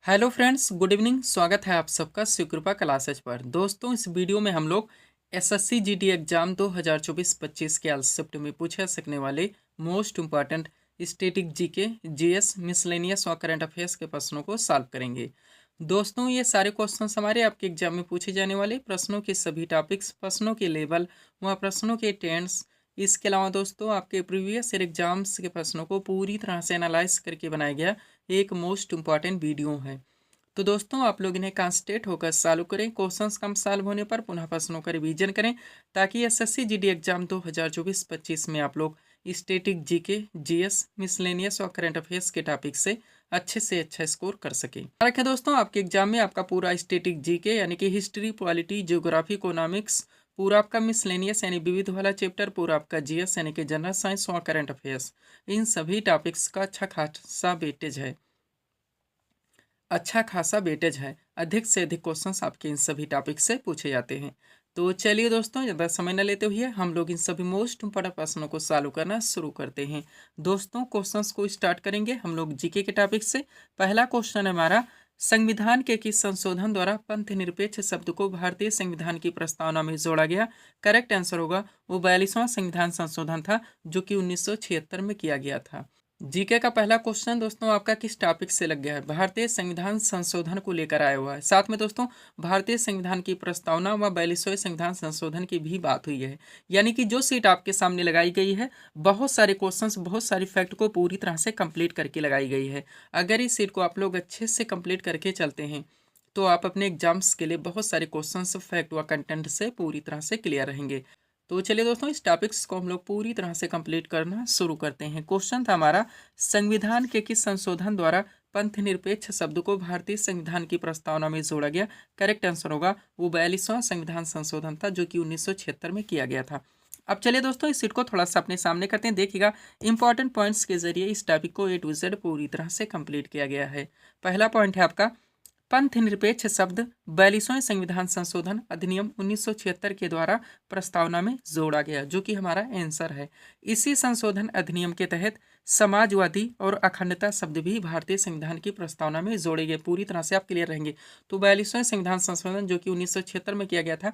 Hello friends, good evening. स्वागत है आप सबका शिवकृपा क्लासेज पर। दोस्तों, इस वीडियो में हम लोग एसएससी जीडी एग्जाम 2024-25 के शिफ्ट में पूछे जा सकने वाले most important static GK, GS, miscellaneous और करंट अफेयर्स के प्रश्नों को सॉल्व करेंगे। दोस्तों, ये सारे क्वेश्चंस हमारे आपके एग्जाम में पूछे जाने वाले प्रश्नों के सभी टॉपिक्स, प्रश्नों के लेवल व प्रश्नों के टेंस, इसके अलावा दोस्तों आपके प्रीवियस ईयर एग्जाम्स के प्रश्नों को पूरी तरह से एनालाइज करके बनाया गया एक मोस्ट इम्पॉर्टेंट वीडियो है। तो दोस्तों, आप लोग इन्हें कॉन्सेंट्रेट होकर सॉल्व करें। क्वेश्चंस कम सॉल्व होने पर पुनः प्रश्नों का रिवीजन करें, ताकि एसएससी जीडी एग्जाम 2024-25 में आप लोग स्टैटिक जीके, जीएस, मिसलेनियस और करंट अफेयर्स के टॉपिक से अच्छा स्कोर कर सके। रखें दोस्तों, आपके एग्जाम में आपका पूरा स्टैटिक जीके यानी कि हिस्ट्री, पॉलिटी, ज्योग्राफी, इकोनॉमिक्स, पूरा आपका मिसलेनियस यानी विविध वाला चैप्टर, पूरा आपका जीएस यानी कि जनरल साइंस और करंट अफेयर्स, इन सभी टॉपिक्स का अच्छा खासा वेटेज है। अधिक से अधिक क्वेश्चंस आपके इन सभी टॉपिक से पूछे जाते हैं। तो चलिए दोस्तों, ज़्यादा समय न लेते हुए हम लोग इन सभी मोस्ट इम्पोर्टेंट प्रश्नों को सॉल्व करना शुरू करते हैं। दोस्तों, क्वेश्चंस को स्टार्ट करेंगे हम लोग जीके के टॉपिक से। पहला क्वेश्चन है हमारा, संविधान के किस संशोधन द्वारा पंथ निरपेक्ष शब्द को भारतीय संविधान की प्रस्तावना में जोड़ा गया? करेक्ट आंसर होगा वो 42वां संविधान संशोधन था, जो कि 1976 में किया गया था। जीके का पहला क्वेश्चन दोस्तों आपका किस टॉपिक से लग गया है? भारतीय संविधान संशोधन को लेकर आया हुआ है। साथ में दोस्तों भारतीय संविधान की प्रस्तावना व 42वें संविधान संशोधन की भी बात हुई है। यानी कि जो सीट आपके सामने लगाई गई है, बहुत सारे क्वेश्चंस, बहुत सारी फैक्ट को पूरी तरह से कंप्लीट करके लगाई गई है। अगर इस सीट को आप लोग अच्छे से कंप्लीट करके चलते हैं, तो आप अपने एग्जाम्स के लिए बहुत सारे क्वेश्चंस, फैक्ट व कंटेंट से पूरी तरह से क्लियर रहेंगे। तो चलिए दोस्तों, इस टॉपिक्स को हम लोग पूरी तरह से कंप्लीट करना शुरू करते हैं। क्वेश्चन था हमारा, संविधान के किस संशोधन द्वारा पंथ निरपेक्ष शब्द को भारतीय संविधान की प्रस्तावना में जोड़ा गया? करेक्ट आंसर होगा वो 42वां संविधान संशोधन था, जो कि 1976 में किया गया था। अब चलिए दोस्तों, इस सीट को थोड़ा सा अपने सामने करते हैं। देखिएगा, इंपॉर्टेंट पॉइंट्स के जरिए इस टॉपिक को A to Z पूरी तरह से कंप्लीट किया गया है। पहला पॉइंट है आपका, पंथ निरपेक्ष शब्द 42वें संविधान संशोधन अधिनियम 1976 के द्वारा प्रस्तावना में जोड़ा गया, जो कि हमारा आंसर है। इसी संशोधन अधिनियम के तहत समाजवादी और अखंडता शब्द भी भारतीय संविधान की प्रस्तावना में जोड़े गए। पूरी तरह से आप क्लियर रहेंगे। तो 42वें संविधान संशोधन, जो कि 1976 में किया गया था,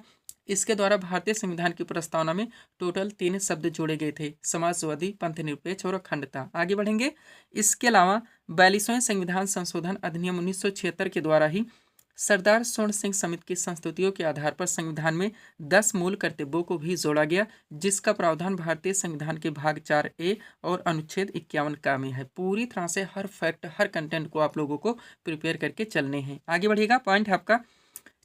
इसके द्वारा भारतीय संविधान की प्रस्तावना में टोटल 3 शब्द जोड़े गए थे, समाजवादी, पंथ निरपेक्ष और अखंडता। आगे बढ़ेंगे। इसके अलावा 42वें संविधान संशोधन अधिनियम 1976 के द्वारा ही सरदार स्वर्ण सिंह समिति की संस्तुतियों के आधार पर संविधान में 10 मूल कर्तव्यों को भी जोड़ा गया, जिसका प्रावधान भारतीय संविधान के भाग 4A और अनुच्छेद 51 का में है। पूरी तरह से हर फैक्ट, हर कंटेंट को आप लोगों को प्रिपेयर करके चलने हैं। आगे बढ़िएगा। पॉइंट है आपका,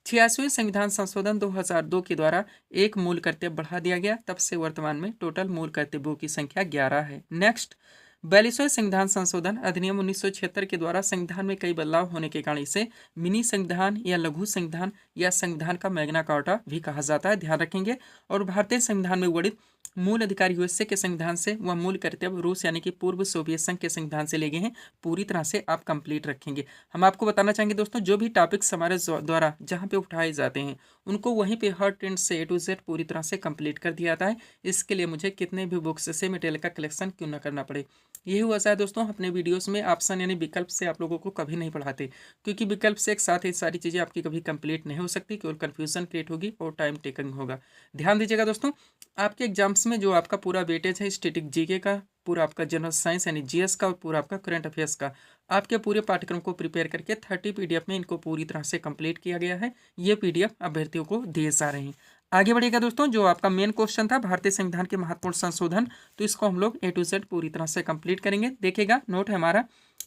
86वें संविधान संशोधन 2002 के द्वारा एक मूल कर्तव्य बढ़ा दिया गया। तब से वर्तमान में टोटल मूल कर्तव्यों की संख्या 11 है। नेक्स्ट, 42वें संविधान संशोधन अधिनियम 1976 के द्वारा संविधान में कई बदलाव होने के कारण इसे मिनी संविधान या लघु संविधान या संविधान का मैग्ना कार्टा भी कहा जाता है, ध्यान रखेंगे। और भारतीय संविधान में वर्णित मूल अधिकार यूएसए के संविधान से व मूल कर्तव्य रूस यानी कि पूर्व सोवियत संघ के संविधान से ले गए हैं। पूरी तरह से आप कंप्लीट रखेंगे। हम आपको बताना चाहेंगे दोस्तों, जो भी टॉपिक्स हमारे द्वारा जहाँ पे उठाए जाते हैं, उनको वहीं पे हर ट्रेंड से A to Z पूरी तरह से कंप्लीट कर दिया जाता है। इसके लिए मुझे कितने भी बुक्स से मटेरियल का कलेक्शन क्यों ना करना पड़े। यही वजह है दोस्तों, अपने वीडियोस में ऑप्शन यानी विकल्प से आप लोगों को कभी नहीं पढ़ाते, क्योंकि विकल्प से एक साथ ही सारी चीज़ें आपकी कभी कंप्लीट नहीं हो सकती, केवल कन्फ्यूजन क्रिएट होगी और टाइम टेकिंग होगा। ध्यान दीजिएगा दोस्तों, आपके एग्जाम्स में जो आपका पूरा वेटेज है स्टैटिक जीके का, पूरा आपका जनरल साइंस यानी जीएस का और पूरा आपका करंट अफेयर्स का, आपके पूरे पाठ्यक्रम को प्रिपेयर करके 30 PDF में इनको पूरी तरह से कंप्लीट किया गया है। ये PDF अभ्यर्थियों को दिए जा रहे हैं। आगे बढ़ेगा दोस्तों, जो आपका मेन क्वेश्चन था भारतीय संविधान के महत्वपूर्ण संशोधन, तो इसको हम लोग A to Z पूरी तरह से कंप्लीट करेंगे। देखिएगा, नोट है हमारा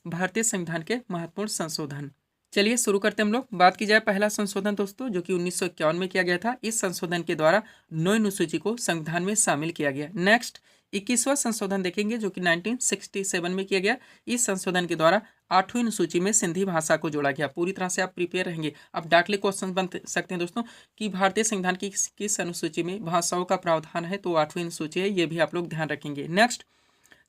भारतीय संविधान के महत्वपूर्ण संशोधन। चलिए शुरू करते हैं हम लोग। बात की जाए पहला संशोधन दोस्तों, जो कि 1951 में किया गया था। इस संशोधन के द्वारा 9 अनुसूची को संविधान में शामिल किया गया। नेक्स्ट, 21वां संशोधन देखेंगे, जो कि 1967 में किया गया। इस संशोधन के द्वारा 8वीं अनुसूची में सिंधी भाषा को जोड़ा गया। पूरी तरह से आप प्रिपेयर रहेंगे। अब डाकले क्वेश्चन बन सकते हैं दोस्तों कि भारतीय संविधान की किस अनुसूची में भाषाओं का प्रावधान है, तो 8वीं अनुसूची है, ये भी आप लोग ध्यान रखेंगे। नेक्स्ट,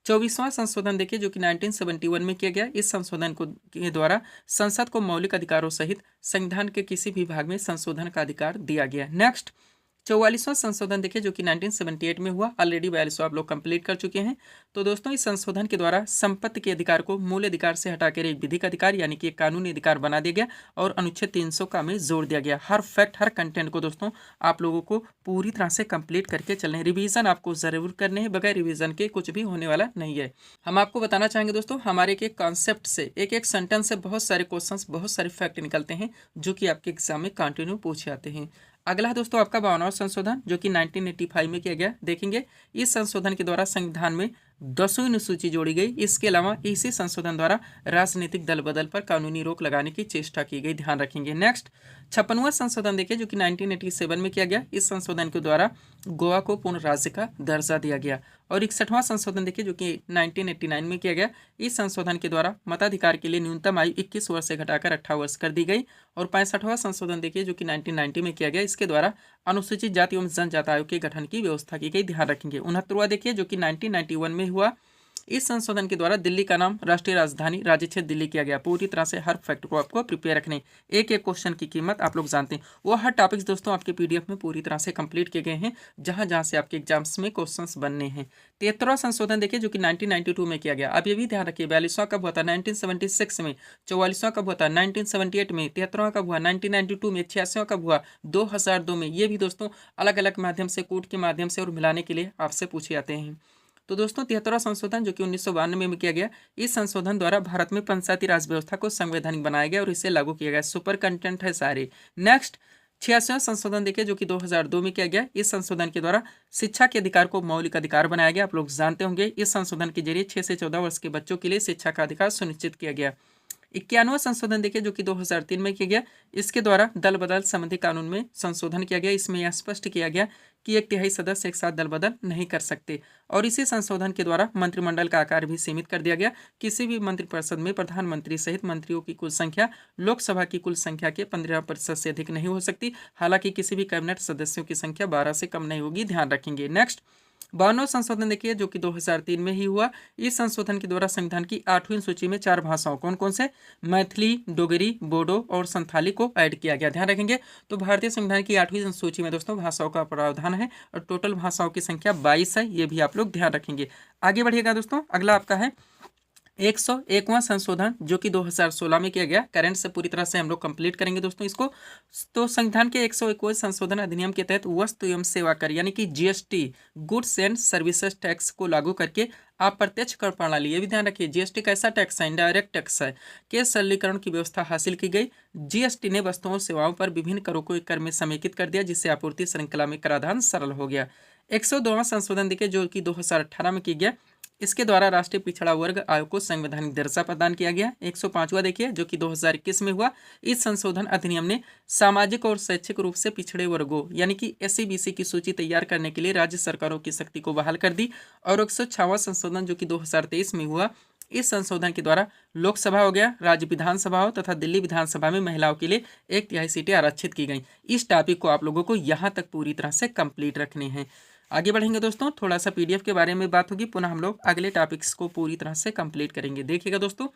24वां संशोधन देखिए, जो कि 1971 में किया गया। इस संशोधन को के द्वारा संसद को मौलिक अधिकारों सहित संविधान के किसी भी भाग में संशोधन का अधिकार दिया गया। नेक्स्ट, 44वां संशोधन देखिए जो कि 1978 में हुआ, ऑलरेडी 42वां आप लोग कंप्लीट कर चुके हैं। तो दोस्तों इस संशोधन के द्वारा संपत्ति के अधिकार को मूल अधिकार से हटाकर एक विधिक अधिकार यानी कि एक कानूनी अधिकार बना दिया गया और अनुच्छेद 300 का में जोड़ दिया गया। हर फैक्ट हर कंटेंट को दोस्तों आप लोगों को पूरी तरह से कंप्लीट करके चलने हैं। रिवीजन आपको जरूर करने हैं, बगैर रिवीजन के कुछ भी होने वाला नहीं है। हम आपको बताना चाहेंगे दोस्तों हमारे एक कॉन्सेप्ट से एक एक सेंटेंस से बहुत सारे क्वेश्चंस बहुत सारे फैक्ट निकलते हैं जो कि आपके एग्जाम में कंटिन्यू पूछे जाते हैं। अगला है दोस्तों आपका 52वां संशोधन जो कि 1985 में किया गया। देखेंगे इस संशोधन के द्वारा संविधान में 10वीं अनुसूची जोड़ी गई। इसके अलावा इसी संशोधन द्वारा राजनीतिक दल बदल पर कानूनी रोक लगाने की चेष्टा की गई, ध्यान रखेंगे। नेक्स्ट 56वां संशोधन देखिए जो कि 1987 में किया गया। इस संशोधन के द्वारा गोवा को पूर्ण राज्य का दर्जा दिया गया। और 61वां संशोधन देखिए जो कि 1989 में किया गया। इस संशोधन के द्वारा मताधिकार के लिए न्यूनतम आयु 21 वर्ष से घटाकर 18 वर्ष कर दी गई। और 65वां संशोधन देखिए जो कि 1990 में किया गया। इसके द्वारा अनुसूचित जाति एवं जनजाति आयोग के गठन की व्यवस्था की गई, ध्यान रखेंगे। 69वां देखिए जो कि 1991 में हुआ। इस संशोधन के द्वारा दिल्ली का नाम राष्ट्रीय राजधानी राज्य क्षेत्र दिल्ली किया गया। पूरी तरह से हर फैक्ट को आपको प्रिपेयर रखने, एक एक क्वेश्चन की कीमत आप लोग जानते हैं। वो हर टॉपिक्स दोस्तों आपके पीडीएफ में पूरी तरह से कंप्लीट किए गए हैं जहां जहां से आपके एग्जाम्स में क्वेश्चंस बनने हैं। 73वां संशोधन देखिए जो कि 1992 में किया गया। अब ये भी ध्यान रखिए 42वां कब हुआ था 1976 में, 44वां कब हुआ था 1978 में, 73वां कब हुआ 1992 में, 86वां कब हुआ 2002 में। ये भी दोस्तों अलग अलग माध्यम से कूट के माध्यम से और मिलाने के लिए आपसे पूछे जाते हैं। तो दोस्तों 73वां संशोधन जो कि 1992 में किया गया। इस संशोधन द्वारा भारत में पंचायती राज व्यवस्था को संवैधानिक बनाया गया और इसे लागू किया गया। सुपर कंटेंट है सारे। नेक्स्ट 86वां संशोधन देखिए जो कि 2002 में किया गया। इस संशोधन के द्वारा शिक्षा के अधिकार को मौलिक अधिकार बनाया गया। आप लोग जानते होंगे इस संशोधन के जरिए 6 से 14 वर्ष के बच्चों के लिए शिक्षा का अधिकार सुनिश्चित किया गया। 91वां संशोधन देखिए जो कि 2003 में किया गया। इसके द्वारा दल बदल संबंधी कानून में संशोधन किया गया। इसमें यह स्पष्ट किया गया कि 1/3 सदस्य एक साथ दल बदल नहीं कर सकते। और इसी संशोधन के द्वारा मंत्रिमंडल का आकार भी सीमित कर दिया गया। किसी भी मंत्रिपरिषद में प्रधानमंत्री सहित मंत्रियों की कुल संख्या लोकसभा की कुल संख्या के 15% से अधिक नहीं हो सकती। हालांकि किसी भी कैबिनेट सदस्यों की संख्या 12 से कम नहीं होगी, ध्यान रखेंगे। नेक्स्ट 52वां संशोधन देखिए जो कि 2003 में ही हुआ। इस संशोधन के द्वारा संविधान की 8वीं सूची में 4 भाषाओं कौन कौन से मैथिली, डोगरी, बोडो और संथाली को ऐड किया गया, ध्यान रखेंगे। तो भारतीय संविधान की 8वीं सूची में दोस्तों भाषाओं का प्रावधान है और टोटल भाषाओं की संख्या 22 है। ये भी आप लोग ध्यान रखेंगे। आगे बढ़िएगा दोस्तों, अगला आपका है 101वां संशोधन जो कि 2016 में किया गया। करंट से पूरी तरह से हम लोग कंप्लीट करेंगे दोस्तों इसको। तो संविधान के 101वें संशोधन अधिनियम के तहत वस्तु एवं सेवा कर यानी कि GST goods and services tax को लागू करके अप्रत्यक्ष कर प्रणाली, ये भी ध्यान रखिए जीएसटी कैसा टैक्स है, इनडायरेक्ट टैक्स है, के सरलीकरण की व्यवस्था हासिल की गई। जीएसटी ने वस्तुओं और सेवाओं पर विभिन्न करों को एक कर में समेकित कर दिया जिससे आपूर्ति श्रृंखला में कराधान सरल हो गया। 102वां संशोधन देखिए जो कि 2018 में किया गया। इसके द्वारा राष्ट्रीय पिछड़ा वर्ग आयोग को संवैधानिक दर्जा प्रदान किया गया। 105वां देखिए जो कि 2021 में हुआ। इस संशोधन अधिनियम ने सामाजिक और शैक्षिक रूप से पिछड़े वर्गों यानी कि एससी बीसी की सूची तैयार करने के लिए राज्य सरकारों की शक्ति को बहाल कर दी। और 106वां संशोधन जो कि 2023 में हुआ। इस संशोधन के द्वारा लोकसभा हो गया, राज्य विधानसभा हो तथा दिल्ली विधानसभा में महिलाओं के लिए 1/3 सीटें आरक्षित की गई। इस टॉपिक को आप लोगों को यहाँ तक पूरी तरह से कंप्लीट रखने हैं। आगे बढ़ेंगे दोस्तों, थोड़ा सा पीडीएफ के बारे में बात होगी, पुनः हम लोग अगले टॉपिक्स को पूरी तरह से कंप्लीट करेंगे। देखिएगा दोस्तों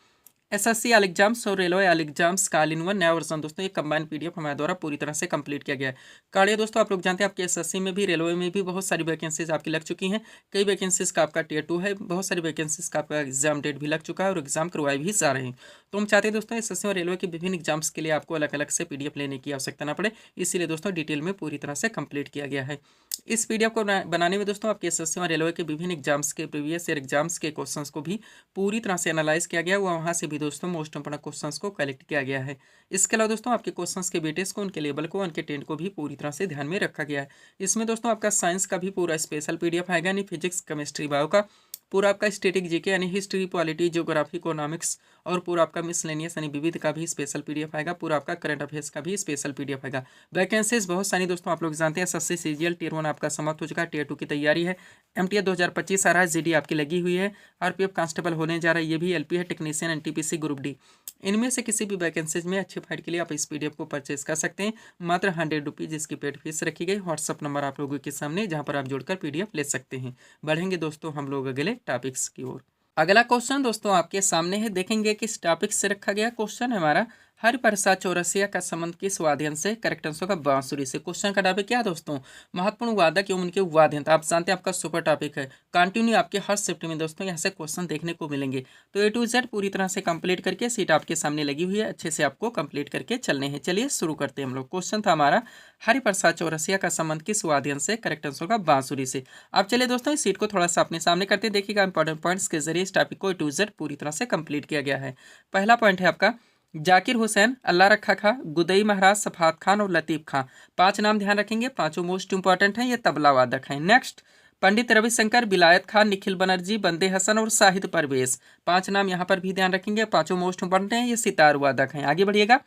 एसएससी ऑल एग्जाम्स और रेलवे ऑल एग्जाम्स का ऑल इन वन नया वर्जन दोस्तों ये कंबाइंड पीडीएफ हमारे द्वारा पूरी तरह से कंप्लीट किया गया है। कार्य दोस्तों आप लोग जानते हैं आपके एसएससी में भी रेलवे में भी बहुत सारी वैकेंसीज आपकी लग चुकी हैं। कई वैकेंसीज का आपका टियर 2 है, बहुत सारी वैकेंसीज का आपका एग्जाम डेट भी लग चुका है और एग्जाम करवाए भी जा रहे हैं। तो हम चाहते हैं दोस्तों एसएससी और रेलवे के विभिन्न एग्जाम्स के लिए आपको अलग अलग से पीडीएफ लेने की आवश्यकता ना पड़े, इसीलिए दोस्तों डिटेल में पूरी तरह से कंप्लीट किया गया है। इस पीडीएफ को बनाने में दोस्तों आपके एसएससी और रेलवे के विभिन्न एग्जाम्स के प्रीवियस ईयर एग्जाम्स के क्वेश्चंस को भी पूरी तरह से एनालाइज किया गया, वहाँ से भी दोस्तों मोस्ट इंपोर्टेंट क्वेश्चंस को कलेक्ट किया गया है। इसके अलावा दोस्तों आपके क्वेश्चंस के वेटेज को, उनके लेवल को, उनके टेंट को भी पूरी तरह से ध्यान में रखा गया है। इसमें दोस्तों आपका साइंस का भी पूरा स्पेशल पीडीएफ आएगा, यानी फिजिक्स, केमिस्ट्री, बायो का पूरा आपका स्टैटिक जीके यानी हिस्ट्री, पॉलिटी, ज्योग्राफी, इकोनॉमिक्स और पूरा आपका मिसलेनियस यानी विविध का भी स्पेशल पीडीएफ आएगा। पूरा आपका करंट अफेयर्स का भी स्पेशल पीडीएफ आएगा। वैकेंसीज बहुत सारी दोस्तों आप लोग जानते हैं। एसएससी सीजीएल टियर 1 आपका समाप्त हो चुका है, टियर 2 की तैयारी है। एमटीए 2025 आ रहा है, जीडी आपकी लगी हुई है। आरपीएफ कांस्टेबल होने जा रहा है, ये भी एलपी है, टेक्नीशियन, एनटीपीसी, ग्रुप डी। इनमें से किसी भी वैकेंसीज में अच्छे फाइट के लिए आप इस पीडीएफ को परचेज कर सकते हैं। मात्र 100 रुपीज इसकी पेड फीस रखी गई। व्हाट्सअप नंबर आप लोगों के सामने जहां पर आप जोड़कर पीडीएफ ले सकते हैं। बढ़ेंगे दोस्तों हम लोग अगले टॉपिक्स की ओर। अगला क्वेश्चन दोस्तों आपके सामने है, देखेंगे किस टॉपिक से रखा गया क्वेश्चन हमारा। हरिप्रसाद चौरसिया का संबंध किस वाद्य यंत्र से? करेक्ट आंसर होगा बांसुरी से। क्वेश्चन का टॉपिक क्या है दोस्तों? महत्वपूर्ण वादक एवं उनके वाद्य यंत्र। आप जानते हैं आपका सुपर टॉपिक है, कंटिन्यू आपके हर शिफ्ट में दोस्तों यहाँ से क्वेश्चन देखने को मिलेंगे। तो ए टू जेड पूरी तरह से कंप्लीट करके सीट आपके सामने लगी हुई है, अच्छे से आपको कंप्लीट करके चलने हैं। चलिए शुरू करते हैं हम लोग। क्वेश्चन था हमारा, हरिप्रसाद चौरसिया का संबंध किस वाद्य यंत्र से? करेक्ट आंसर होगा बांसुरी से। अब चलिए दोस्तों इस सीट को थोड़ा सा अपने सामने करते देखिएगा, इंपॉर्टेंट पॉइंट्स के जरिए इस टॉपिक को ए टू जेड पूरी तरह से कंप्लीट किया गया है। पहला पॉइंट है आपका जाकिर हुसैन, अल्लाह रखा खां, गुदई महाराज, सफात खान और लतीफ खां। 5 नाम ध्यान रखेंगे, पांचों मोस्ट इंपॉर्टेंट हैं, ये तबला वादक हैं। नेक्स्ट, पंडित रविशंकर, विलायत खान, निखिल बनर्जी, बंदे हसन और शाहिद परवेज। 5 नाम यहाँ पर भी ध्यान रखेंगे, पांचों मोस्ट इंपॉर्टेंट हैं, ये सितार वादक हैं। आगे बढ़िएगा,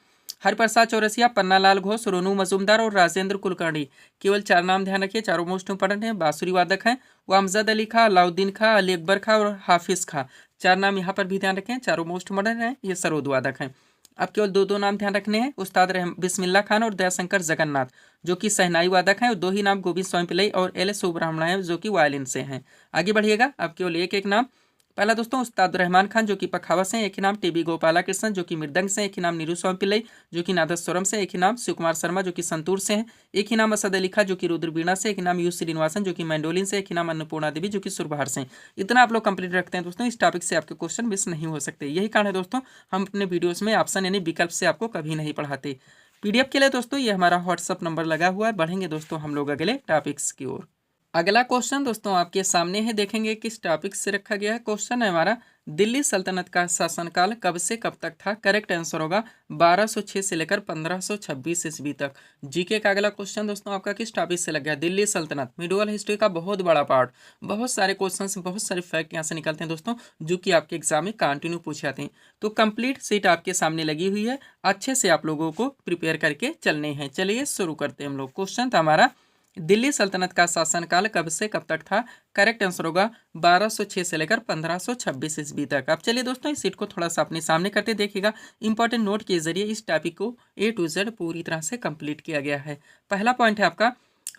हरिप्रसाद चौरसिया, पन्नालाल घोष, रोनू मजूमदार और राजेंद्र कुलकर्णी। केवल 4 नाम ध्यान रखिए, चारों मोस्ट इंपॉर्टेंट हैं, बांसुरी वादक हैं। वो अमजद अली खां, अलाउद्दीन खां, अली अकबर खां और हाफिज खां। 4 नाम यहाँ पर भी ध्यान रखें, चारों मोस्ट इंपॉर्टेंट हैं, ये सरोद वादक हैं। अब केवल दो नाम ध्यान रखने हैं, उस्ताद बिस्मिल्लाह खान और दयाशंकर जगन्नाथ, जो कि सहनाई वादक हैं। और 2 ही नाम गोविंद स्वामी पिल्लई और एल एस सुब्रह्मण्यम, जो कि वायलिन से हैं। आगे बढ़िएगा, अब केवल एक नाम। पहला दोस्तों उस्ताद रहमान खान, जो कि पखावत से, एक ही नाम। टीबी गोपालाकृष्णन, जो कि मृदंग से, एक ही नाम। नीरू स्वामी पिल्लई, जो कि नादस्वरम से, एक ही नाम। शिव कुमार शर्मा, जो कि संतूर से हैं, एक ही नाम। असद अली खां, जो कि रुद्रवीणा से, एक ही नाम। यू श्रीनिवासन, जो कि मैंडोलिन से, एक ही नाम। अन्नपूर्णा देवी, जो कि सुरबहार से। इतना आप लोग कंप्लीट रखते हैं दोस्तों, इस टॉपिक से आपके क्वेश्चन मिस नहीं हो सकते। यही कारण है दोस्तों हम अपने वीडियोस में ऑप्शन यानी विकल्प से आपको कभी नहीं पढ़ाते। पीडीएफ के लिए दोस्तों ये हमारा व्हाट्सअप नंबर लगा हुआ है। बढ़ेंगे दोस्तों हम लोग अगले टॉपिक्स की ओर। अगला क्वेश्चन दोस्तों आपके सामने है, देखेंगे किस टॉपिक से रखा गया है। क्वेश्चन है हमारा, दिल्ली सल्तनत का शासनकाल कब से कब तक था? करेक्ट आंसर होगा 1206 से लेकर 1526 ईस्वी तक। जीके का अगला क्वेश्चन दोस्तों आपका किस टॉपिक से लग गया? दिल्ली सल्तनत, मिडोअल हिस्ट्री का बहुत बड़ा पार्ट। बहुत सारे क्वेश्चन, बहुत सारे फैक्ट यहाँ से निकलते हैं दोस्तों, जो कि आपके एग्जाम में कंटिन्यू पूछे जाते हैं। तो कंप्लीट सीट आपके सामने लगी हुई है, अच्छे से आप लोगों को प्रिपेयर करके चलने हैं। चलिए शुरू करते हैं हम लोग। क्वेश्चन था हमारा, दिल्ली सल्तनत का शासनकाल कब से कब तक था? करेक्ट आंसर होगा 1206 से लेकर 1526 ईस्वी तक। अब चलिए दोस्तों इस सीट को थोड़ा सा अपने सामने करते देखिएगा, इंपॉर्टेंट नोट के जरिए इस टॉपिक को ए टू जेड पूरी तरह से कंप्लीट किया गया है। पहला पॉइंट है आपका,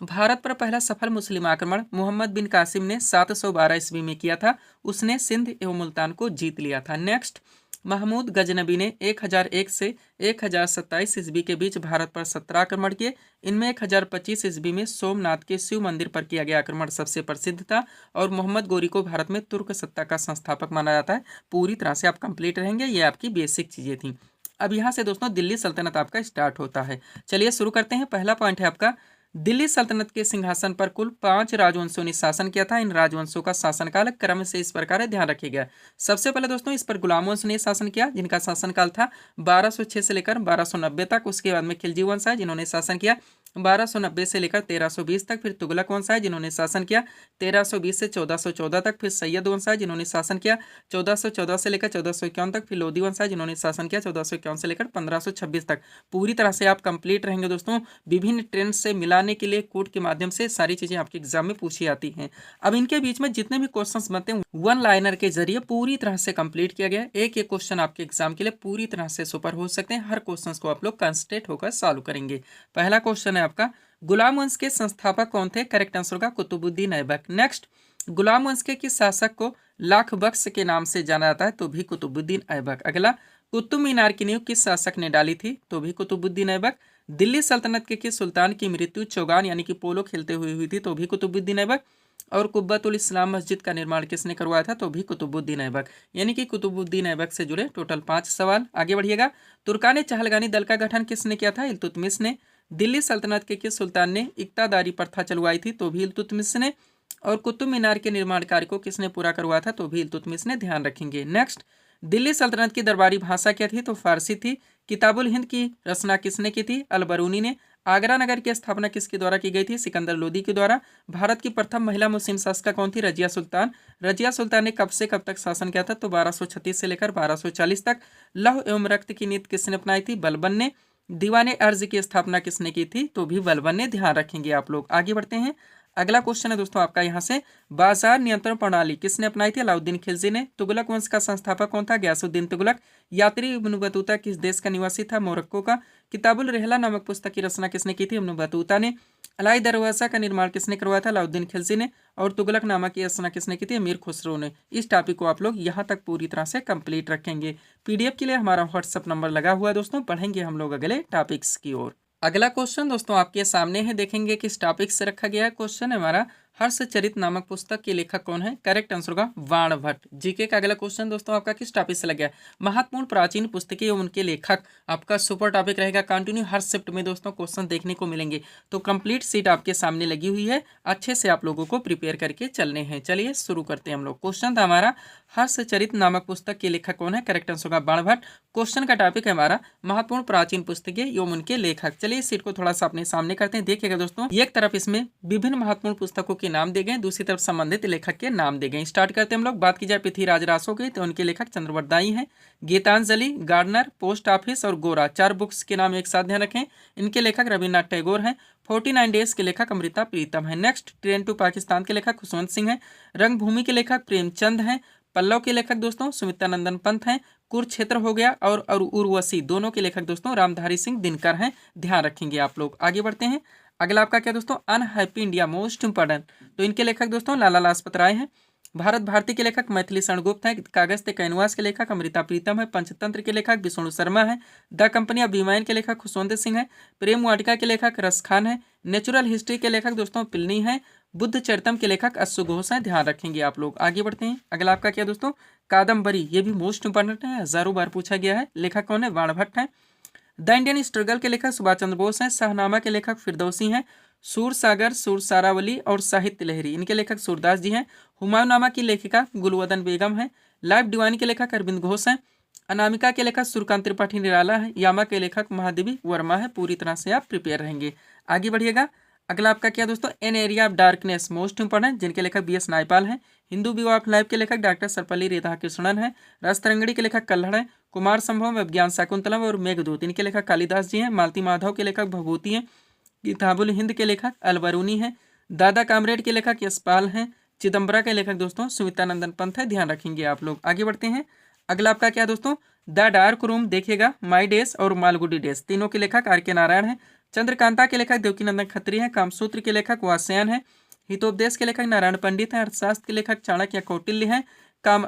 भारत पर पहला सफल मुस्लिम आक्रमण मोहम्मद बिन कासिम ने 712 ईस्वी में किया था। उसने सिंध एवं मुल्तान को जीत लिया था। नेक्स्ट, महमूद गजनबी ने 1001 से 1027 ईस्वी के बीच भारत पर 17 आक्रमण किए। इनमें 1025 ईस्वी में सोमनाथ के शिव मंदिर पर किया गया आक्रमण सबसे प्रसिद्ध था, और मोहम्मद गोरी को भारत में तुर्क सत्ता का संस्थापक माना जाता है। पूरी तरह से आप कंप्लीट रहेंगे, ये आपकी बेसिक चीज़ें थी। अब यहाँ से दोस्तों दिल्ली सल्तनत आपका स्टार्ट होता है। चलिए शुरू करते हैं। पहला पॉइंट है आपका, दिल्ली सल्तनत के सिंहासन पर कुल 5 राजवंशों ने शासन किया था। इन राजवंशों का शासनकाल क्रम से इस प्रकार है, ध्यान रखिएगा। सबसे पहले दोस्तों इस पर गुलाम वंश ने शासन किया, जिनका शासनकाल था 1206 से लेकर 1290 तक। उसके बाद में खिलजी वंश है, जिन्होंने शासन किया 1290 से लेकर 1320 तक। फिर तुगलक वंश है, जिन्होंने शासन किया 1320 से 1414 तक। फिर सैयद वंश है, जिन्होंने शासन किया 1414 से लेकर 1451 तक। फिर लोधी वंश है, जिन्होंने शासन किया 1451 से लेकर 1526 तक। पूरी तरह से आप कंप्लीट रहेंगे दोस्तों। विभिन्न ट्रेंड से मिलाने के लिए कोड के माध्यम से सारी चीजें आपके एग्जाम में पूछी जाती हैं। अब इनके बीच में जितने भी क्वेश्चंस बनते हैं वन लाइनर के जरिए पूरी तरह से कंप्लीट किया गया। एक एक क्वेश्चन आपके एग्जाम के लिए पूरी तरह से सुपर हो सकते हैं। हर क्वेश्चन को आप लोग कंसंट्रेट होकर सॉल्व करेंगे। पहला क्वेश्चन है आपका, गुलाम वंश के संस्थापक कौन थे? करेक्ट आंसर होगा कुतुबुद्दीन ऐबक। नेक्स्ट, गुलाम वंश के किस शासक को लाख बख्श के नाम से जाना जाता है? तो भी कुतुबुद्दीन ऐबक। अगला, कुतुब मीनार की नींव किस शासक ने डाली थी? तो भी कुतुबुद्दीन ऐबक। दिल्ली सल्तनत के किस सुल्तान की मृत्यु चौगान यानी कि पोलो खेलते हुए हुई थी? तो भी कुतुबुद्दीन ऐबक। और कुब्बतुल इस्लाम मस्जिद का निर्माण किसने करवाया था? तो भी कुतुबुद्दीन ऐबक। यानी कि कुतुबुद्दीन ऐबक से जुड़े टोटल 5 सवाल। आगे बढ़िएगा, तुर्कान चहलगानी दल का गठन किसने किया था? इल्तुतमिश ने। दिल्ली सल्तनत के किस सुल्तान ने इक्तादारी प्रथा चलवाई थी? तो भी इल्तुतमिश ने। और कुतुब मीनार के निर्माण कार्य को किसने पूरा करवाया था? तो भी इल्तुतमिश ने, ध्यान रखेंगे। नेक्स्ट, दिल्ली सल्तनत की दरबारी भाषा क्या थी? तो फारसी थी। किताबुल हिंद की रचना किसने की थी? अलबरूनी ने। आगरा नगर की स्थापना किसके द्वारा की गई थी? सिकंदर लोदी के द्वारा। भारत की प्रथम महिला मुस्लिम शासिका कौन थी? रजिया सुल्तान। रजिया सुल्तान ने कब से कब तक शासन किया था? तो 1236 से लेकर 1240 तक। लौह एवं रक्त की नीति किसने अपनाई थी? बलबन ने। दीवाने अर्ज की स्थापना किसने की थी? तो भी बलबन ने, ध्यान रखेंगे आप लोग। आगे बढ़ते हैं। अगला क्वेश्चन है दोस्तों आपका यहाँ से, बाजार नियंत्रण प्रणाली किसने अपनाई थी? अलाउद्दीन खिलजी ने। तुगलक वंश का संस्थापक कौन था? गयासुद्दीन तुगलक। यात्री इब्न बतूता किस देश का निवासी था? मोरक्को का। किताबुल रहला नामक पुस्तक की रचना किसने की थी? इब्न बतूता ने। अलाई दरवाजा का निर्माण किसने करवाया था? अलाउद्दीन खिलजी ने। और तुगलक नामा की रचना किसने की थी? अमीर खुसरो ने। इस टॉपिक को आप लोग यहाँ तक पूरी तरह से कंप्लीट रखेंगे। पीडीएफ के लिए हमारा व्हाट्सअप नंबर लगा हुआ है दोस्तों। पढ़ेंगे हम लोग अगले टॉपिक्स की ओर। अगला क्वेश्चन दोस्तों आपके सामने है, देखेंगे किस टॉपिक से रखा गया है। क्वेश्चन है हमारा, हर्षचरित नामक पुस्तक के लेखक कौन है? करेक्ट आंसर होगा बाणभट्ट। जीके का अगला क्वेश्चन दोस्तों आपका किस टॉपिक से लग गया है? महत्वपूर्ण प्राचीन पुस्तकें एवं उनके लेखक। आपका सुपर टॉपिक रहेगा। कंटिन्यू हर शिफ्ट में दोस्तों क्वेश्चन देखने को मिलेंगे, तो कंप्लीट सीट आपके सामने लगी हुई है। अच्छे से आप लोगों को प्रिपेयर करके चलने हैं। चलिए शुरू करते हैं हम लोग। क्वेश्चन था हमारा, हर्षचरित नामक पुस्तक के लेखक कौन है? करेक्ट आंसर होगा बाणभट्ट। क्वेश्चन का टॉपिक है हमारा महत्वपूर्ण प्राचीन पुस्तकें एवं उनके लेखक। चलिए सीट को थोड़ा सा अपने सामने करते हैं। देखिएगा दोस्तों, एक तरफ इसमें विभिन्न महत्वपूर्ण पुस्तकों के नाम दिए गए, दूसरी तरफ संबंधित लेखक के नाम दिए गए। स्टार्ट करते हैं हम लोग। बात की जाए पृथ्वीराज रासो की, तो उनके लेखक चंद्रवरदाई हैं। गीतांजलि, गार्डनर, पोस्ट ऑफिस और गोरा, 4 बुक्स के नाम एक साथ ध्यान रखें। इनके लेखक रविन्द्रनाथ टैगोर हैं। 49 डेज के लेखक अमृता प्रीतम है। नेक्स्ट, ट्रेन टू पाकिस्तान के लेखक खुशवंत सिंह हैं। रंगभूमि के लेखक प्रेमचंद हैं। पल्लव के लेखक दोस्तों सुमित्रानंदन पंत हैं। कुरुक्षेत्र हो गया और उर्वशी, दोनों के लेखक दोस्तों रामधारी सिंह दिनकर हैं। ध्यान रखेंगे आप लोग। आगे बढ़ते हैं। अगला आपका क्या दोस्तों, अनहैप्पी इंडिया मोस्ट इंपॉर्टेंट, तो इनके लेखक दोस्तों लाला लाजपत राय हैं। भारत भारती के लेखक मैथिली शरण गुप्त हैं। कागज ते कैनवास के लेखक अमृता प्रीतम है। पंचतंत्र के लेखक विष्णु शर्मा है। द कंपनी ऑफ बीमाइन के लेखक खुशवंत सिंह है। प्रेम वाटिका के लेखक रस खान है। नेचुरल हिस्ट्री के लेखक दोस्तों पिलनी है। बुद्ध चरितम के लेखक अश्व घोष हैं। ध्यान रखेंगे आप लोग। आगे बढ़ते हैं। अगला आपका क्या दोस्तों, कादम्बरी, ये भी मोस्ट इंपॉर्टेंट है, हजारों बार पूछा गया है। लेखक कौन है? बाणभट्ट है। द इंडियन स्ट्रगल के लेखक सुभाष चंद्र बोस हैं। शाहनामा के लेखक फिरदौसी हैं। सूर सागर, सूर सारावली और साहित्य लहरी, इनके लेखक सूरदास जी हैं। हुमायूंनामा की लेखिका गुलवदन बेगम है। लाइफ डिवाइन के लेखक अरविंद घोष हैं। अनामिका के लेखक सूर्यकांत त्रिपाठी निराला है। यामा के लेखक महादेवी वर्मा है। पूरी तरह से आप प्रिपेयर रहेंगे। आगे बढ़िएगा। अगला आपका क्या दोस्तों, an area of darkness, most important, जिनके लेखक बी एस नायपाल हैं। हिंदू व्यू ऑफ लाइफ के लेखक डॉक्टर सर्वपल्ली राधाकृष्णन है। रसतरंगड़ी के लेखक कल्हड़ है। कुमार संभवम, विज्ञान शाकुंतलम और मेघदूत, इनके लेखक कालिदास जी हैं। मालती माधव के लेखक भभूति हैं। किताबुल हिंद के लेखक अलबरूनी हैं। दादा कामरेड के लेखक यशपाल हैं। चिदम्बरा के लेखक दोस्तों सुमित्रानंदन पंत है। ध्यान रखेंगे आप लोग। आगे बढ़ते हैं। अगला आपका क्या दोस्तों, द डार्क रूम, देखिएगा, माई डेज और मालगुडी डेज, तीनों के लेखक आर के नारायण हैं। चंद्रकांता के लेखक देवकीनंदन खत्री हैं। कामसूत्र के लेखक वात्स्यायन हैं। हितोपदेश के लेखक नारायण पंडित हैं। अर्थशास्त्र के लेखक चाणक्य या कौटिल्य हैं। काम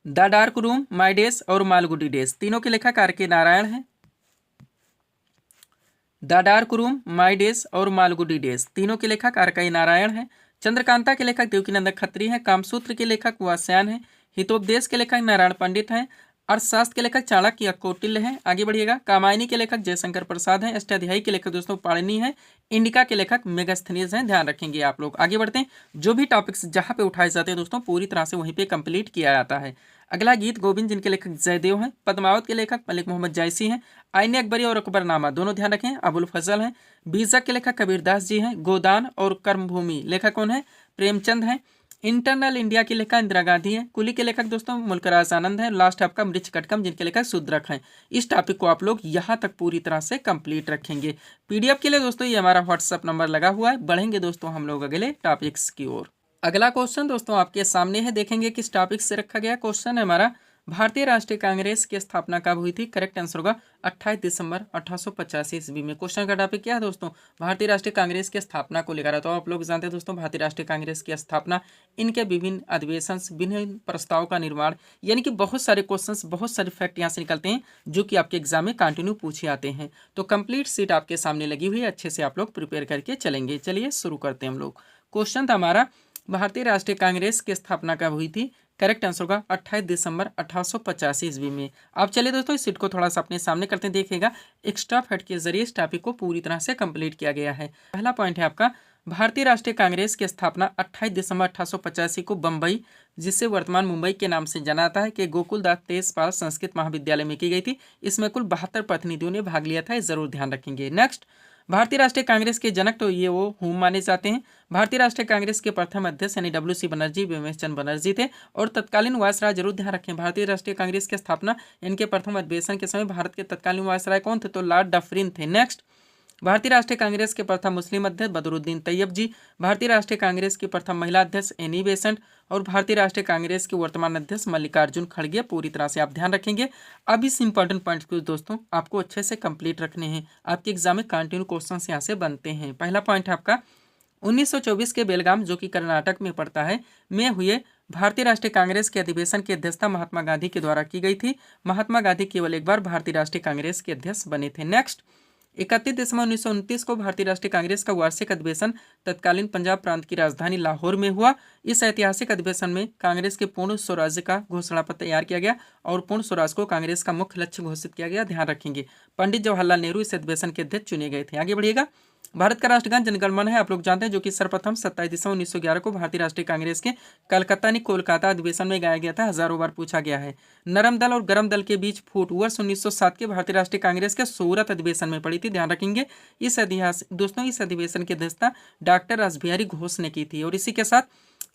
the dark room, my days और मालगुडी डेज, तीनों के लेखक आर के नारायण हैं। The dark room, my days और मालगुडी डेज, तीनों के लेखक आर के नारायण हैं। चंद्रकांता के लेखक देवकीनंदन खत्री हैं। कामसूत्र के लेखक वात्स्यायन हैं। हितोपदेश के लेखक नारायण पंडित हैं। अर्थशास्त्र के लेखक चाणक्य या कौटिल्य हैं। आगे बढ़िएगा। कामायनी के लेखक जयशंकर प्रसाद हैं। अष्टाध्यायी के लेखक दोस्तों पाणिनि हैं। इंडिका के लेखक मेगास्थनीज हैं। ध्यान रखेंगे आप लोग। आगे बढ़ते हैं। जो भी टॉपिक्स जहाँ पे उठाए जाते हैं दोस्तों पूरी तरह से वहीं पे कंप्लीट किया जाता है। अगला गीत गोविंद, जिनके लेखक जयदेव हैं। पद्मावत के लेखक मलिक मोहम्मद जायसी हैं। आईने अकबरी और अकबरनामा, दोनों ध्यान रखें, अबुल फजल हैं। बीजक के लेखक कबीरदास जी हैं। गोदान और कर्मभूमि, लेखक कौन है? प्रेमचंद हैं। इंटरनल इंडिया की लेखक इंदिरा गांधी है। कुली के लेखक दोस्तों मुल्कराज आनंद है। लास्ट आपका मृच कटकम, जिनके लेखक शूद्रक हैं। इस टॉपिक को आप लोग यहाँ तक पूरी तरह से कंप्लीट रखेंगे। पीडीएफ के लिए दोस्तों ये हमारा व्हाट्सअप नंबर लगा हुआ है। बढ़ेंगे दोस्तों हम लोग अगले टॉपिक्स की ओर। अगला क्वेश्चन दोस्तों आपके सामने है, देखेंगे किस टॉपिक से रखा गया। क्वेश्चन है हमारा, भारतीय राष्ट्रीय कांग्रेस की स्थापना कब हुई थी? करेक्ट आंसर होगा 28 दिसंबर 1885 ईस्वी में। क्वेश्चन का टॉपिक क्या है दोस्तों? भारतीय राष्ट्रीय कांग्रेस की स्थापना को लेकर। तो आप लोग जानते हैं दोस्तों भारतीय राष्ट्रीय कांग्रेस की स्थापना, इनके विभिन्न अधिवेशन, विभिन्न प्रस्ताव का निर्माण, यानी कि बहुत सारे क्वेश्चंस, बहुत सारे फैक्ट यहाँ से निकलते हैं जो कि आपके एग्जाम में कंटिन्यू पूछे आते हैं। तो कंप्लीट सीट आपके सामने लगी हुई है, अच्छे से आप लोग प्रिपेयर करके चलेंगे। चलिए शुरू करते हैं हम लोग। क्वेश्चन था हमारा, भारतीय राष्ट्रीय कांग्रेस की स्थापना कब हुई थी? करेक्ट आंसर होगा 28 दिसंबर 1885 ईस्वी में। आप चलिए दोस्तों इस सीट को थोड़ा सा अपने सामने करते हैं। देखिएगा एक्स्ट्रा फैक्ट के जरिए इस टॉपिक को पूरी तरह से कंप्लीट किया गया है। पहला पॉइंट है आपका, भारतीय राष्ट्रीय कांग्रेस की स्थापना 28 दिसंबर 1885 को बम्बई, जिससे वर्तमान मुंबई के नाम से जाना जाता है, कि गोकुलदास तेजपाल संस्कृत महाविद्यालय में की गई थी। इसमें कुल 72 प्रतिनिधियों ने भाग लिया था, जरूर ध्यान रखेंगे। नेक्स्ट, भारतीय राष्ट्रीय कांग्रेस के जनक तो ये वो हुम माने जाते हैं। भारतीय राष्ट्रीय कांग्रेस के प्रथम अध्यक्ष यानी WC बनर्जी बिमलेश चंद्र बनर्जी थे। और तत्कालीन वायसराय जरूर ध्यान रखें, भारतीय राष्ट्रीय कांग्रेस की स्थापना इनके प्रथम अधिवेशन के समय भारत के तत्कालीन वायसराय कौन थे, तो लॉर्ड डफरिन थे। नेक्स्ट, भारतीय राष्ट्रीय कांग्रेस के प्रथम मुस्लिम अध्यक्ष बदरुद्दीन तैयब जी। भारतीय राष्ट्रीय कांग्रेस की प्रथम महिला अध्यक्ष एनी बेसेंट। और भारतीय राष्ट्रीय कांग्रेस के वर्तमान अध्यक्ष मल्लिकार्जुन खड़गे। पूरी तरह से आप ध्यान रखेंगे। अब इस इंपॉर्टेंट पॉइंट को दोस्तों आपको अच्छे से कंप्लीट रखने हैं, आपके एग्जाम में कंटिन्यू क्वेश्चन यहाँ से बनते हैं। पहला पॉइंट है आपका 1924 के बेलगाम जो कि कर्नाटक में पड़ता है में हुए भारतीय राष्ट्रीय कांग्रेस के अधिवेशन की अध्यक्षता महात्मा गांधी के द्वारा की गई थी। महात्मा गांधी केवल एक बार भारतीय राष्ट्रीय कांग्रेस के अध्यक्ष बने थे। नेक्स्ट, 31 दिसंबर 1929 को भारतीय राष्ट्रीय कांग्रेस का वार्षिक अधिवेशन तत्कालीन पंजाब प्रांत की राजधानी लाहौर में हुआ। इस ऐतिहासिक अधिवेशन में कांग्रेस के पूर्ण स्वराज्य का घोषणा पत्र तैयार किया गया और पूर्ण स्वराज को कांग्रेस का मुख्य लक्ष्य घोषित किया गया। ध्यान रखेंगे, पंडित जवाहरलाल नेहरू इस अधिवेशन के अध्यक्ष चुने गए थे। आगे बढ़िएगा। भारत का राष्ट्रगान जनगण मन है, आप लोग जानते हैं, जो कि सर्वप्रथम 27 दिसंबर 1911 को भारतीय राष्ट्रीय कांग्रेस के कलकत्ता यानी कोलकाता अधिवेशन में गाया गया था। हजारों बार पूछा गया है। नरम दल और गरम दल के बीच फूट वर्ष 1907 के भारतीय राष्ट्रीय कांग्रेस के सूरत अधिवेशन में पड़ी थी। ध्यान रखेंगे। इस अधिवेशन की अध्यक्षता डॉक्टर रासबिहारी घोष ने की थी। और इसी के साथ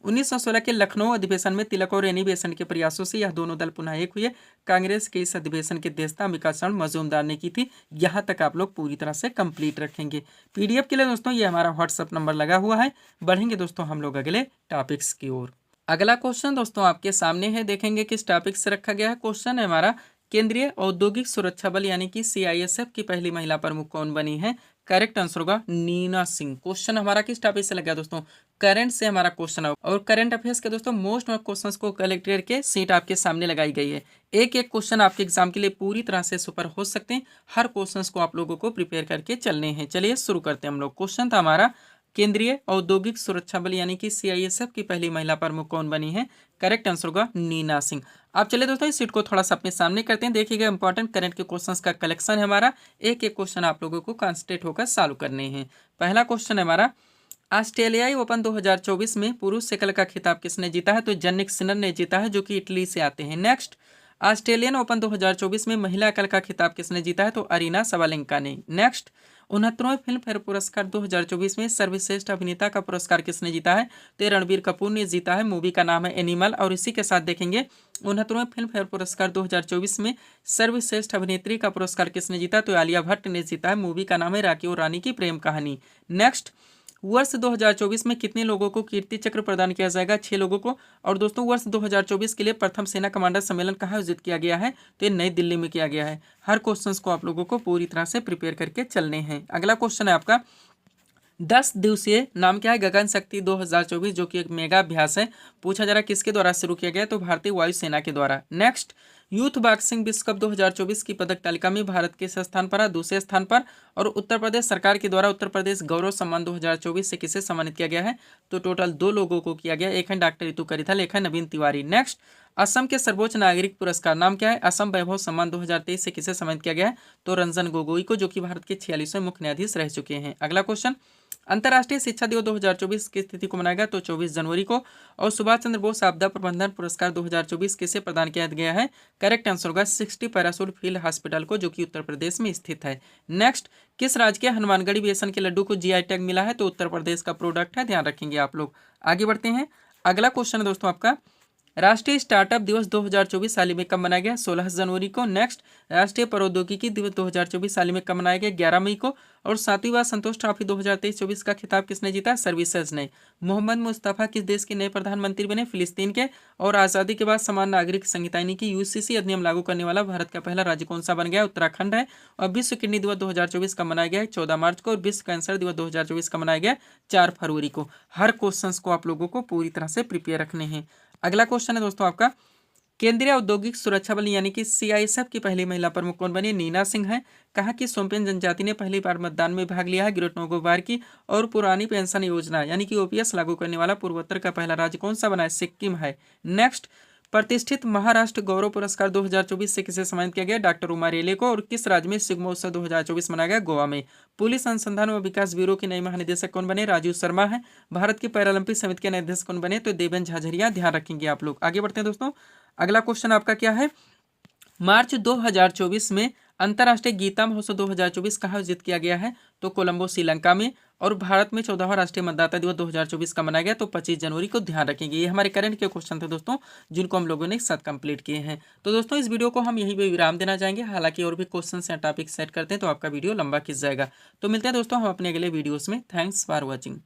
1916 के लखनऊ अधिवेशन में तिलक और एनी बेसेंट के प्रयासों से यह दोनों दल पुनः एक हुए। कांग्रेस के इस अधिवेशन की अध्यक्षता अंबिका चरण मजूमदार ने की थी। यहाँ तक आप लोग पूरी तरह से कंप्लीट रखेंगे। PDF के लिए दोस्तों ये हमारा व्हाट्सएप नंबर लगा हुआ है। बढ़ेंगे दोस्तों हम लोग अगले टॉपिक्स की ओर। अगला क्वेश्चन दोस्तों आपके सामने है, देखेंगे किस टॉपिक से रखा गया है। क्वेश्चन है हमारा, केंद्रीय औद्योगिक सुरक्षा बल यानी कि CISF की पहली महिला प्रमुख कौन बनी है। करेक्ट आंसर होगा नीना सिंह। क्वेश्चन हमारा किस टॉपिक से लगा दोस्तों, करंट से हमारा क्वेश्चन है। और करंट अफेयर्स के दोस्तों मोस्ट क्वेश्चंस को कलेक्ट करके सीट आपके सामने लगाई गई है। एक एक क्वेश्चन आपके एग्जाम के लिए पूरी तरह से सुपर हो सकते हैं। हर क्वेश्चंस को आप लोगों को प्रिपेयर करके चलने हैं। चलिए शुरू करते हैं हम लोग। क्वेश्चन था हमारा, केंद्रीय औद्योगिक सुरक्षा बल यानी कि CISF की पहली महिला प्रमुख कौन बनी है। करेक्ट आंसर होगा नीना सिंह। आप चलिए दोस्तों इस सीट को थोड़ा सा अपने सामने करते हैं। देखिएगा इंपॉर्टेंट करंट के क्वेश्चंस का कलेक्शन है हमारा। एक एक क्वेश्चन आप लोगों को कॉन्सेंट्रेट होकर सॉल्व करने हैं। पहला क्वेश्चन है हमारा, ऑस्ट्रेलियाई ओपन 2024 में पुरुष एकल का खिताब किसने जीता है, तो जनिक सिनर ने जीता है, जो कि इटली से आते हैं। नेक्स्ट, ऑस्ट्रेलियन ओपन 2024 में महिला एकल का खिताब किसने जीता है, तो अरीना सबालेंका ने। नेक्स्ट, 69वें फिल्म फेयर पुरस्कार 2024 में सर्वश्रेष्ठ अभिनेता का पुरस्कार किसने जीता है, तो रणबीर कपूर ने जीता है। मूवी का नाम है एनिमल। और इसी के साथ देखेंगे 69वें फिल्म फेयर पुरस्कार 2024 में सर्वश्रेष्ठ अभिनेत्री का पुरस्कार किसने जीता, तो आलिया भट्ट ने जीता है। मूवी का नाम है राखी और रानी की प्रेम कहानी। नेक्स्ट, वर्ष 2024 में कितने लोगों को कीर्ति चक्र प्रदान किया जाएगा, 6 लोगों को। और दोस्तों वर्ष 2024 के लिए प्रथम सेना कमांडर सम्मेलन कहाँ आयोजित किया गया है, तो ये नई दिल्ली में किया गया है। हर क्वेश्चंस को आप लोगों को पूरी तरह से प्रिपेयर करके चलने हैं। अगला क्वेश्चन है आपका, 10 दिवसीय नाम क्या है, गगन शक्ति 2024, जो कि एक मेगा अभ्यास है। पूछा जा रहा है किसके द्वारा शुरू किया गया, तो भारतीय वायुसेना के द्वारा। नेक्स्ट, यूथ बॉक्सिंग विश्व कप 2024 की पदक तालिका में भारत किस स्थान पर है, दूसरे स्थान पर। और उत्तर प्रदेश सरकार के द्वारा उत्तर प्रदेश गौरव सम्मान 2024 से किसे सम्मानित किया गया है, तो टोटल 2 लोगों को किया गया। एक है डॉक्टर रितु करिथल, एक है नवीन तिवारी। नेक्स्ट, असम के सर्वोच्च नागरिक पुरस्कार नाम क्या है, असम वैभव सम्मान 2023 से किसे सम्मानित किया गया है, तो रंजन गोगोई को, जो कि भारत के 46वें मुख्य न्यायाधीश रह चुके हैं। अगला क्वेश्चन, अंतर्राष्ट्रीय शिक्षा दिवस 2024 की तिथि को मनाया गया, तो 24 जनवरी को। और सुभाष चंद्र बोस आपदा प्रबंधन पुरस्कार 2024 किसे प्रदान किया गया है, करेक्ट आंसर होगा 60 पैरासूट फील्ड हॉस्पिटल को, जो कि उत्तर प्रदेश में स्थित है। नेक्स्ट, किस राज्य के हनुमानगढ़ी बेसन के लड्डू को GI टैग मिला है, तो उत्तर प्रदेश का प्रोडक्ट है। ध्यान रखेंगे आप लोग। आगे बढ़ते हैं। अगला क्वेश्चन है दोस्तों आपका, राष्ट्रीय स्टार्टअप दिवस 2024 हाल ही में कब मनाया गया, 16 जनवरी को। नेक्स्ट, राष्ट्रीय प्रौद्योगिकी दिवस 2024 हाल ही में कब मनाया गया, 11 मई को। और 7वीं बार संतोष ट्रॉफी 2023-24 का खिताब किसने जीता, सर्विसेज ने। मोहम्मद मुस्तफ़ा किस देश के नए प्रधानमंत्री बने, फिलिस्तीन के। और आज़ादी के बाद समान नागरिक संहिता यानी कि UCC अधिनियम लागू करने वाला भारत का पहला राज्य कौन सा बन गया, उत्तराखंड है। और विश्व किडनी दिवस 2024 का मनाया गया है 14 मार्च को। और विश्व कैंसर दिवस 2024 का मनाया गया 4 फरवरी को। हर क्वेश्चन को आप लोगों को पूरी तरह से प्रिपेयर रखने हैं। अगला क्वेश्चन है दोस्तों आपका, केंद्रीय औद्योगिक सुरक्षा बल यानी कि CISF की पहली महिला प्रमुख कौन बनी, नीना सिंह है। कहा कि सोम्पेन जनजाति ने पहली बार मतदान में भाग लिया है, गिरफ्तार की। और पुरानी पेंशन योजना यानी कि OPS लागू करने वाला पूर्वोत्तर का पहला राज्य कौन सा बना है, सिक्किम है। नेक्स्ट, प्रतिष्ठित महाराष्ट्र गौरव पुरस्कार 2024 से किसे सम्मानित किया गया, डॉक्टर उमा रेले को। और किस राज्य में शिग्मोत्सव 2024 मनाया गया, गोवा में। पुलिस अनुसंधान व विकास ब्यूरो के नए महानिदेशक कौन बने, राजीव शर्मा है। भारत की पैरालंपिक समिति के निदेशक कौन बने, तो देवेंद्र झाझरिया। ध्यान रखेंगे आप लोग। आगे बढ़ते हैं दोस्तों। अगला क्वेश्चन आपका क्या है, मार्च 2024 में अंतर्राष्ट्रीय गीता महोत्सव 2024 कहाँ आयोजित किया गया है? तो कोलंबो श्रीलंका में। और भारत में 14वां राष्ट्रीय मतदाता दिवस 2024 का मनाया गया तो 25 जनवरी को। ध्यान रखेंगे। ये हमारे करंट के क्वेश्चन थे दोस्तों, जिनको हम लोगों ने एक साथ कंप्लीट किए हैं। तो दोस्तों इस वीडियो को हम यहीं पे विराम देना चाहेंगे, हालांकि और भी क्वेश्चन या टॉपिक सेट करते हैं तो आपका वीडियो लंबा खिंच जाएगा। तो मिलते हैं दोस्तों हम अपने अगले वीडियोस में। Thanks for watching.